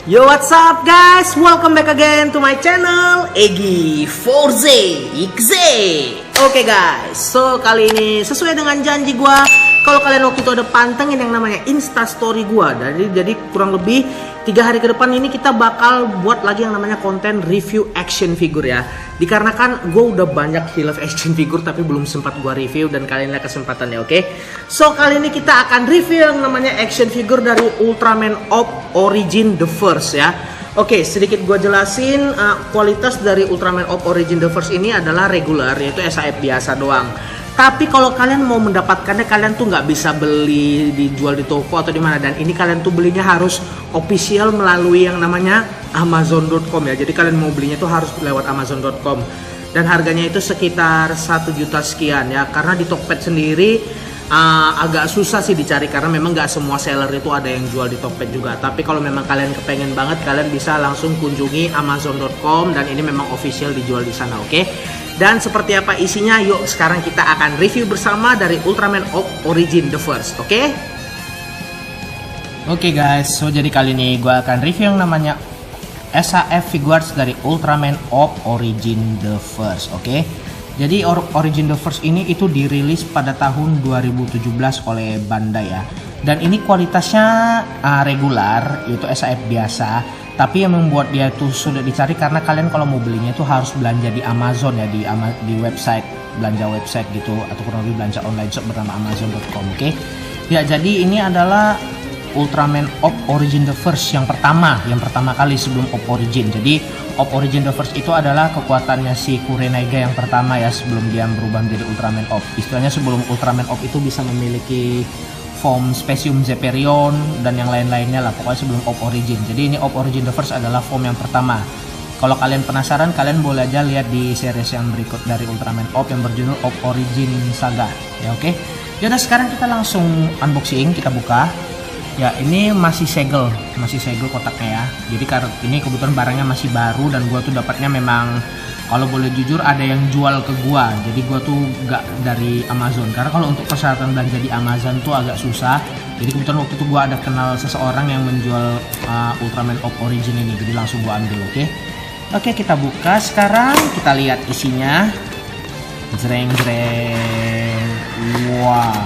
Yo, what's up guys? Welcome back again to my channel Egi Forze XZ. Oke guys, so kali ini sesuai dengan janji gua, kalau kalian waktu itu ada pantengin yang namanya Insta Story gua, jadi kurang lebih 3 hari ke depan ini kita bakal buat lagi yang namanya konten review action figure ya. Dikarenakan gue udah banyak hilaf action figure tapi belum sempat gue review dan kali ini kesempatannya, oke? So kali ini kita akan review yang namanya action figure dari Ultraman Op Origin The First ya. Oke, sedikit gue jelasin kualitas dari Ultraman Op Origin The First ini adalah regular, yaitu SAF biasa doang. Tapi kalau kalian mau mendapatkannya, kalian tuh nggak bisa beli dijual di toko atau di mana, dan ini kalian tuh belinya harus official melalui yang namanya Amazon.com ya. Jadi kalian mau belinya tuh harus lewat Amazon.com dan harganya itu sekitar 1 juta sekian ya. Karena di Tokped sendiri agak susah sih dicari karena memang nggak semua seller itu ada yang jual di Tokped juga. Tapi kalau memang kalian kepengen banget, kalian bisa langsung kunjungi Amazon.com dan ini memang official dijual di sana, oke? Dan seperti apa isinya, yuk sekarang kita akan review bersama dari Ultraman Op Origin The First, oke? Oke guys, so jadi kali ini gue akan review yang namanya SAF figures dari Ultraman Op Origin The First, oke? Jadi Origin The First ini itu dirilis pada tahun 2017 oleh Bandai ya. Dan ini kualitasnya regular, yaitu SAF biasa. Tapi yang membuat dia tuh sulit dicari karena kalian kalau mau belinya itu harus belanja di Amazon ya, di website, belanja website gitu, atau kurang lebih belanja online shop bernama Amazon.com, oke? Ya, jadi ini adalah Ultraman Op Origin The First yang pertama kali sebelum Op Origin. Jadi Op Origin The First itu adalah kekuatannya si Kurenaiga yang pertama ya, sebelum dia berubah menjadi Ultraman Op. Istilahnya sebelum Ultraman Op itu bisa memiliki form Specium Zeperion dan yang lain-lainnya lah, pokoknya sebelum Op Origin. Jadi ini Op Origin The First adalah form yang pertama. Kalau kalian penasaran, kalian boleh aja lihat di series yang berikut dari Ultraman Op yang berjudul Op Origin Saga ya, oke? Yaudah, sekarang kita langsung unboxing, kita buka. Ya, ini masih segel kotaknya ya. Jadi karena ini kebetulan barangnya masih baru dan gua tuh dapatnya memang, kalau boleh jujur, ada yang jual ke gua. Jadi gua tuh gak dari Amazon, karena kalau untuk persyaratan belanja di Amazon tuh agak susah. Jadi kebetulan waktu itu gua ada kenal seseorang yang menjual Ultraman Op Origin ini, jadi langsung gua ambil, oke? Oke, kita buka sekarang, kita lihat isinya. Jreng. Wah.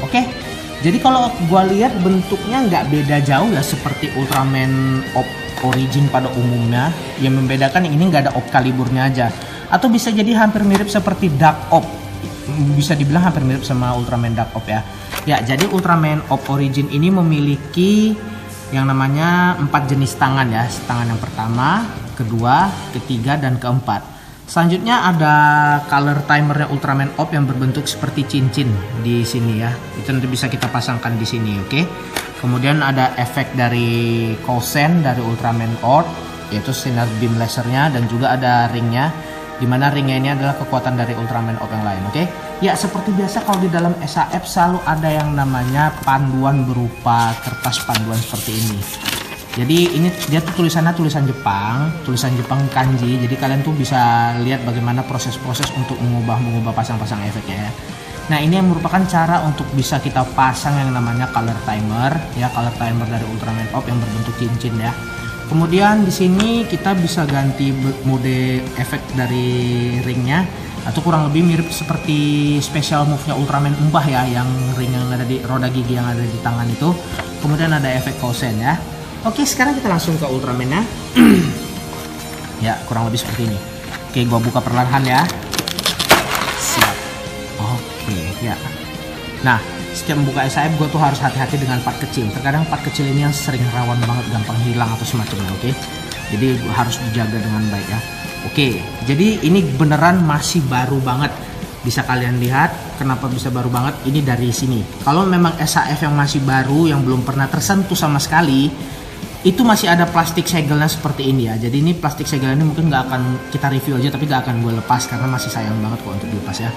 Oke. Jadi kalau gua lihat bentuknya nggak beda jauh ya seperti Ultraman Op Origin pada umumnya. Yang membedakan yang ini nggak ada Op Caliburnya aja. Atau bisa jadi hampir mirip seperti Dark Op. Bisa dibilang hampir mirip sama Ultraman Dark Op ya. Ya, jadi Ultraman Op Origin ini memiliki yang namanya 4 jenis tangan ya. Tangan yang pertama, kedua, ketiga, dan keempat. Selanjutnya ada color timernya Ultraman Op yang berbentuk seperti cincin di sini ya. Itu nanti bisa kita pasangkan di sini, oke? Kemudian ada efek dari Kousen dari Ultraman Op, yaitu sinar beam lasernya, dan juga ada ringnya, dimana ringnya ini adalah kekuatan dari Ultraman Op yang lain, oke? Ya, seperti biasa kalau di dalam SAF selalu ada yang namanya panduan berupa kertas panduan seperti ini. Jadi ini dia tuh tulisan Jepang kanji. Jadi kalian tuh bisa lihat bagaimana proses-proses untuk mengubah pasang-pasang efeknya ya. Nah, ini yang merupakan cara untuk bisa kita pasang yang namanya color timer ya, color timer dari Ultraman Op yang berbentuk cincin ya. Kemudian di sini kita bisa ganti mode efek dari ringnya, atau kurang lebih mirip seperti special move-nya Ultraman Umbah ya, yang ring yang ada di roda gigi yang ada di tangan itu. Kemudian ada efek Kousen ya. Oke, sekarang kita langsung ke Ultraman-nya. Ya, kurang lebih seperti ini. Oke, gua buka perlahan ya. Siap. Oke, ya. Nah, setiap membuka SAF gua tuh harus hati-hati dengan part kecil. Terkadang part kecil ini yang sering rawan banget, gampang hilang atau semacamnya, oke? Jadi harus dijaga dengan baik ya. Oke, jadi ini beneran masih baru banget. Bisa kalian lihat kenapa bisa baru banget, ini dari sini. Kalau memang SAF yang masih baru, yang belum pernah tersentuh sama sekali, itu masih ada plastik segelnya seperti ini ya. Jadi ini plastik segel ini mungkin nggak akan kita review aja, tapi nggak akan gue lepas karena masih sayang banget kok untuk dilepas ya.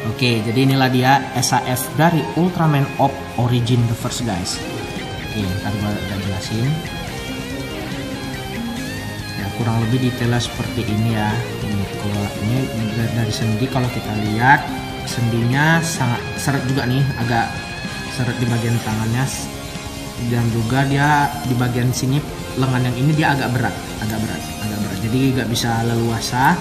Oke, jadi inilah dia SAF dari Ultraman Op Origin The First guys. Oke, ntar gue udah jelasin. Ya, kurang lebih detailnya seperti ini ya. Ini dari sendi, kalau kita lihat sendinya sangat seret juga nih, agak seret di bagian tangannya, dan juga dia di bagian sini lengan yang ini dia agak berat, jadi nggak bisa leluasa.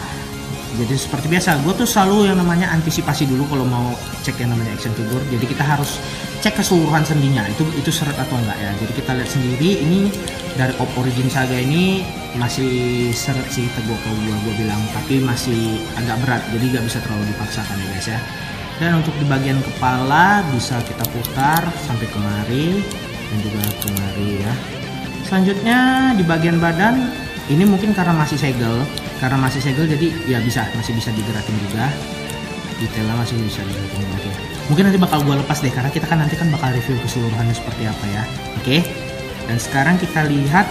Jadi seperti biasa, gue tuh selalu yang namanya antisipasi dulu kalau mau cek yang namanya action figure. Jadi kita harus cek keseluruhan sendinya, itu seret atau enggak ya. Jadi kita lihat sendiri, ini dari Op Origin Saga ini masih seret sih, teguh kalau gue bilang, tapi masih agak berat, jadi nggak bisa terlalu dipaksakan ya guys ya. Dan untuk di bagian kepala bisa kita putar sampai kemari dan juga kemari ya. Selanjutnya di bagian badan ini mungkin karena masih segel, jadi ya masih bisa digerakin juga, detailnya masih bisa digerakin lagi. Mungkin nanti bakal gue lepas deh, karena kita kan nanti bakal review keseluruhannya seperti apa ya. Oke, dan sekarang kita lihat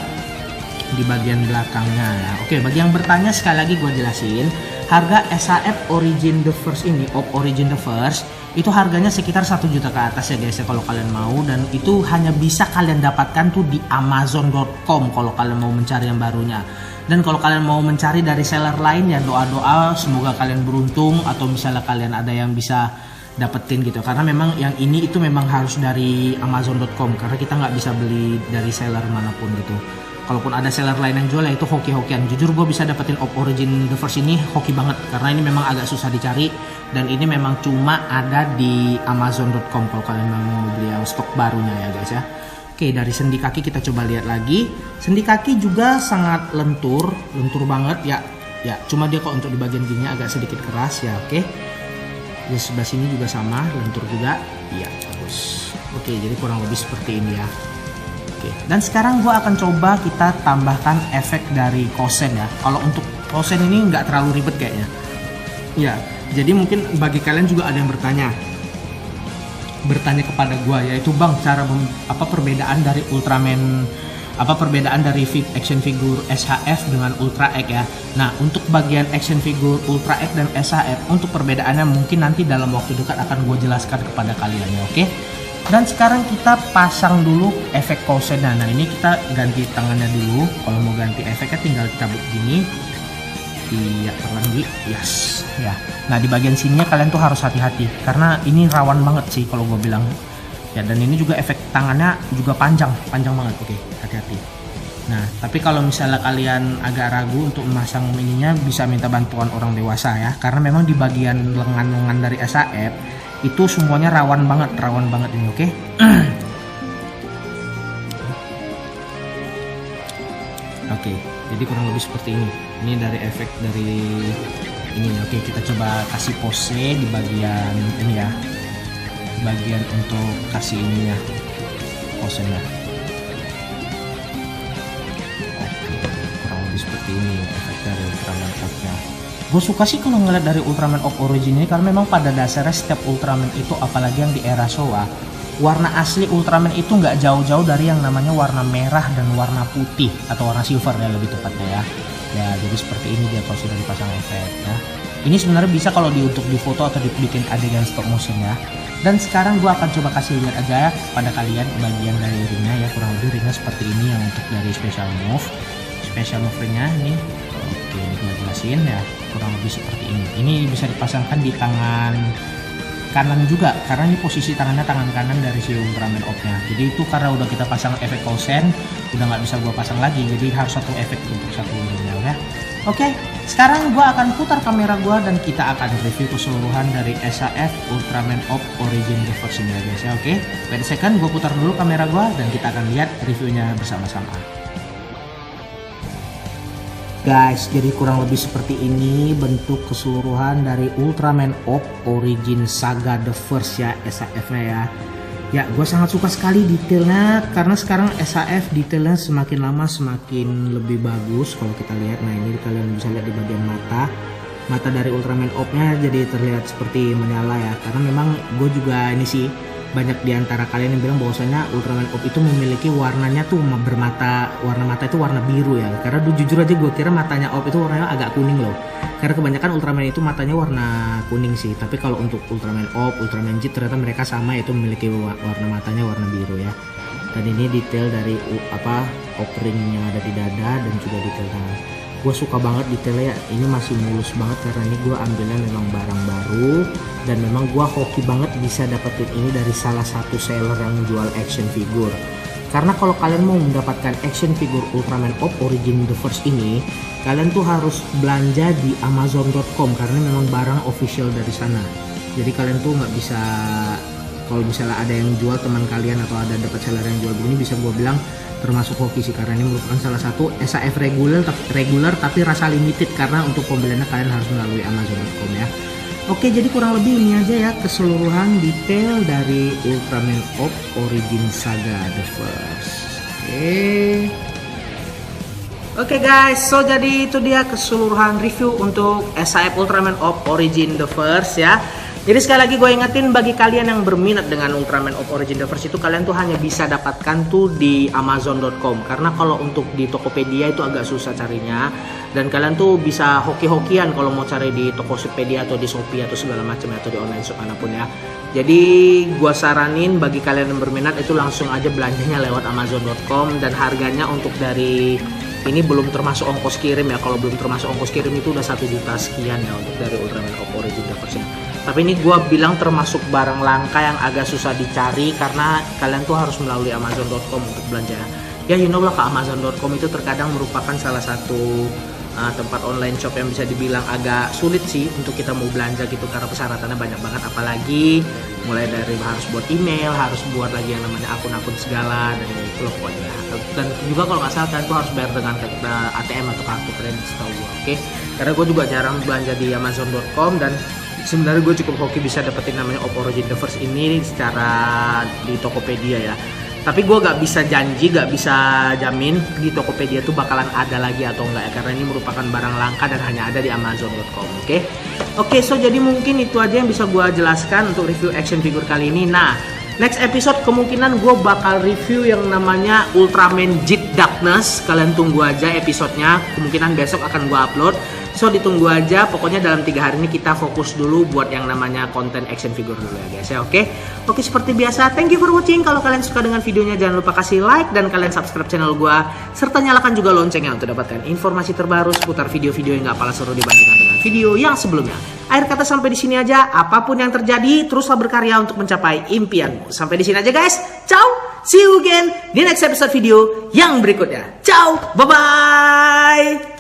di bagian belakangnya ya. Oke, bagi yang bertanya sekali lagi gue jelasin, harga SAF Origin the First ini, Op Origin the First, itu harganya sekitar 1 juta ke atas ya guys ya kalau kalian mau, dan itu hanya bisa kalian dapatkan tuh di Amazon.com kalau kalian mau mencari yang barunya. Dan kalau kalian mau mencari dari seller lain ya doa-doa semoga kalian beruntung, atau misalnya kalian ada yang bisa dapetin gitu, karena memang yang ini itu memang harus dari Amazon.com, karena kita nggak bisa beli dari seller manapun gitu. Kalaupun ada seller lain yang jual ya itu hoki-hokian. Jujur gue bisa dapetin Op Origin the First ini hoki banget, karena ini memang agak susah dicari, dan ini memang cuma ada di Amazon.com kalau kalian mau beli yang stok barunya ya guys ya. Oke, dari sendi kaki kita coba lihat lagi. Sendi kaki juga sangat lentur banget ya. Ya, cuma dia kok untuk di bagian gini agak sedikit keras ya. Oke. Di sebelah sini juga sama, lentur juga. Iya, bagus. Oke, jadi kurang lebih seperti ini ya. Oke, dan sekarang gue akan coba kita tambahkan efek dari kosen ya. Kalau untuk kosen ini nggak terlalu ribet kayaknya. Ya, jadi mungkin bagi kalian juga ada yang bertanya kepada gue, yaitu bang, cara perbedaan dari Ultraman, perbedaan dari action figure SHF dengan Ultra X ya. Nah, untuk bagian action figure Ultra X dan SHF, untuk perbedaannya mungkin nanti dalam waktu dekat akan gue jelaskan kepada kalian ya, oke? Dan sekarang kita pasang dulu efek kosennya. Nah, ini kita ganti tangannya dulu. Kalau mau ganti efeknya tinggal kita begini. Iya, terlenggi. Yes. Ya. Nah, di bagian sininya kalian tuh harus hati-hati, karena ini rawan banget sih kalau gue bilang. Ya, dan ini juga efek tangannya juga panjang banget. Oke, hati-hati. Nah, tapi kalau misalnya kalian agak ragu untuk memasang ininya, bisa minta bantuan orang dewasa ya, karena memang di bagian lengan-lengan dari SAF itu semuanya rawan banget ini, oke? Oke, jadi kurang lebih seperti ini. Ini dari efek dari ini. Oke, kita coba kasih pose di bagian ini ya, bagian untuk kasih ininya posenya. Oke, kurang lebih seperti ini efek dari Ultraman Op-nya. Gue suka sih kalau ngeliat dari Ultraman Op Origin ini, karena memang pada dasarnya setiap Ultraman itu, apalagi yang di era Showa, warna asli Ultraman itu nggak jauh-jauh dari yang namanya warna merah dan warna putih, atau warna silver ya lebih tepatnya ya. Ya, jadi seperti ini dia kalau sudah dipasang efek ya. Ini sebenarnya bisa kalau untuk difoto atau dibikin adegan stop motion ya. Dan sekarang gue akan coba kasih lihat aja ya pada kalian bagian dari ringnya ya, kurang lebih ringnya seperti ini yang untuk dari special move ringnya nih. Oke, ini gue jelasin ya, kurang lebih seperti ini. Ini bisa dipasangkan di tangan kanan juga, karena ini posisi tangannya tangan kanan dari si Ultraman Op-nya. Jadi itu karena udah kita pasang efek kosen, udah nggak bisa gua pasang lagi, jadi harus satu efek untuk satu ringnya ya. Oke, sekarang gua akan putar kamera gua dan kita akan review keseluruhan dari SAF Ultraman Op Origin the First ini ya guys ya. Oke, wait a second, gua putar dulu kamera gua dan kita akan lihat reviewnya bersama-sama. Guys, jadi kurang lebih seperti ini bentuk keseluruhan dari Ultraman Op Origin Saga the First ya, SAF-nya ya. Ya, gue sangat suka sekali detailnya, karena sekarang SAF detailnya semakin lama semakin lebih bagus kalau kita lihat. Nah, ini kalian bisa lihat di bagian mata dari Ultraman Op-nya jadi terlihat seperti menyala ya, karena memang gue juga ini sih, banyak diantara kalian yang bilang bahwasanya Ultraman Op itu memiliki warnanya tuh warna mata itu warna biru ya. Karena jujur aja gue kira matanya Op itu warnanya agak kuning loh. Karena kebanyakan Ultraman itu matanya warna kuning sih. Tapi kalau untuk Ultraman Op, Ultraman J ternyata mereka sama, yaitu memiliki warna matanya warna biru ya. Dan ini detail dari Op ring yang ada di dada dan juga detail tangan. Gue suka banget detailnya ya. Ini masih mulus banget karena ini gue ambilnya memang barang baru. Dan memang gua hoki banget bisa dapetin ini dari salah satu seller yang jual action figure. Karena kalau kalian mau mendapatkan action figure Ultraman Op Origin The First ini, kalian tuh harus belanja di Amazon.com karena memang barang official dari sana. Jadi kalian tuh nggak bisa, kalau misalnya ada yang jual teman kalian atau ada dapat seller yang jual begini, bisa gue bilang termasuk hoki sih, karena ini merupakan salah satu SAF regular tapi rasa limited, karena untuk pembeliannya kalian harus melalui Amazon.com ya. Oke, jadi kurang lebih ini aja ya keseluruhan detail dari Ultraman Op Origin Saga The First. Oke guys, so jadi itu dia keseluruhan review untuk SAF Ultraman Op Origin The First ya. Jadi sekali lagi gue ingetin, bagi kalian yang berminat dengan Ultraman Op Origin The First itu, kalian tuh hanya bisa dapatkan tuh di Amazon.com. Karena kalau untuk di Tokopedia itu agak susah carinya. Dan kalian tuh bisa hoki-hokian kalau mau cari di Tokopedia atau di Shopee atau segala macam atau di online shop manapun ya. Jadi gue saranin bagi kalian yang berminat itu langsung aja belanjanya lewat Amazon.com. Dan harganya untuk dari ini belum termasuk ongkos kirim ya. Kalau belum termasuk ongkos kirim itu udah 1 juta sekian ya untuk dari Ultraman Op Origin The First. Tapi ini gue bilang termasuk barang langka yang agak susah dicari, karena kalian tuh harus melalui Amazon.com untuk belanja. Ya you know lah, ke Amazon.com itu terkadang merupakan salah satu tempat online shop yang bisa dibilang agak sulit sih untuk kita mau belanja gitu, karena persyaratannya banyak banget, apalagi mulai dari harus buat email, harus buat lagi yang namanya akun-akun segala, dan itu loh pokoknya. Dan juga kalau nggak salah kalian tuh harus bayar dengan ATM atau kartu kredit setahu gue, oke? Karena gue juga jarang belanja di Amazon.com, dan sebenarnya gue cukup hoki bisa dapetin namanya Op Origin The First ini secara di Tokopedia ya. Tapi gue gak bisa janji, gak bisa jamin di Tokopedia tuh bakalan ada lagi atau enggak ya, karena ini merupakan barang langka dan hanya ada di Amazon.com. Oke, so jadi mungkin itu aja yang bisa gue jelaskan untuk review action figure kali ini. Nah, next episode kemungkinan gue bakal review yang namanya Ultraman Jet Darkness. Kalian tunggu aja episodenya, kemungkinan besok akan gue upload. So ditunggu aja, pokoknya dalam 3 hari ini kita fokus dulu buat yang namanya konten action figure dulu ya guys ya. Oke, seperti biasa, thank you for watching. Kalau kalian suka dengan videonya jangan lupa kasih like dan kalian subscribe channel gua, serta nyalakan juga loncengnya untuk dapatkan informasi terbaru seputar video-video yang gak kalah seru dibandingkan dengan video yang sebelumnya. Akhir kata sampai di sini aja, apapun yang terjadi teruslah berkarya untuk mencapai impianmu. Sampai di sini aja guys, ciao, see you again di next episode video yang berikutnya. Ciao, bye bye.